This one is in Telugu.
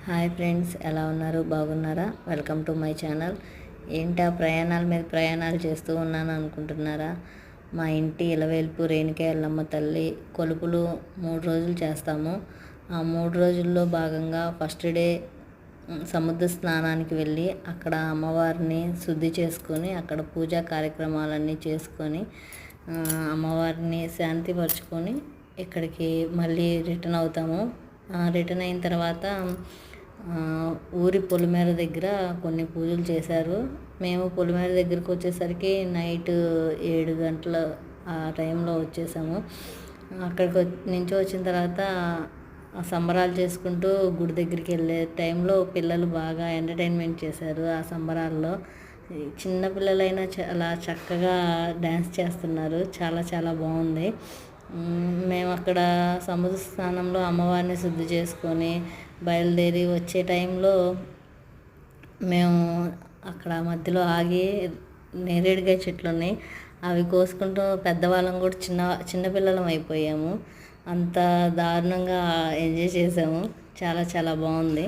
హాయ్ ఫ్రెండ్స్, ఎలా ఉన్నారు? బాగున్నారా? Welcome to my channel. ఏంటా ప్రయాణాల మీద ప్రయాణాలు చేస్తూ ఉన్నాను అనుకుంటున్నారా? మా ఇంటి ఇలవేల్పు రేణుకా ఎల్లమ్మ తల్లి కొలుపులు 3 రోజులు చేస్తాము. ఆ 3 రోజుల్లో భాగంగా ఫస్ట్ డే సముద్ర స్నానానికి వెళ్ళి అక్కడ అమ్మవారిని శుద్ధి చేసుకొని అక్కడ పూజా కార్యక్రమాలన్నీ చేసుకొని అమ్మవారిని శాంతిపరుచుకొని ఇక్కడికి మళ్ళీ రిటర్న్ అవుతాము. రిటర్న్ అయిన తర్వాత ఊరి పొలిమేర దగ్గర కొన్ని పూజలు చేశారు. మేము పొలిమేర దగ్గరికి వచ్చేసరికి నైట్ 7 గంటల ఆ టైంలో వచ్చేసాము. అక్కడికి నుంచి వచ్చిన తర్వాత సంబరాలు చేసుకుంటూ గుడి దగ్గరికి వెళ్ళే టైంలో పిల్లలు బాగా ఎంటర్టైన్మెంట్ చేశారు. ఆ సంబరాల్లో చిన్నపిల్లలైనా చాలా చక్కగా డ్యాన్స్ చేస్తున్నారు. చాలా చాలా బాగుంది. మేము అక్కడ సముద్ర స్నానంలో అమ్మవారిని శుద్ధి చేసుకొని బయలుదేరి వచ్చే టైంలో మేము అక్కడ మధ్యలో ఆగి నేరేడుకాయ చెట్లు ఉన్నాయి, అవి కోసుకుంటూ పెద్దవాళ్ళం కూడా చిన్నపిల్లలం అయిపోయాము. అంత దారుణంగా ఎంజాయ్ చేసాము. చాలా చాలా బాగుంది.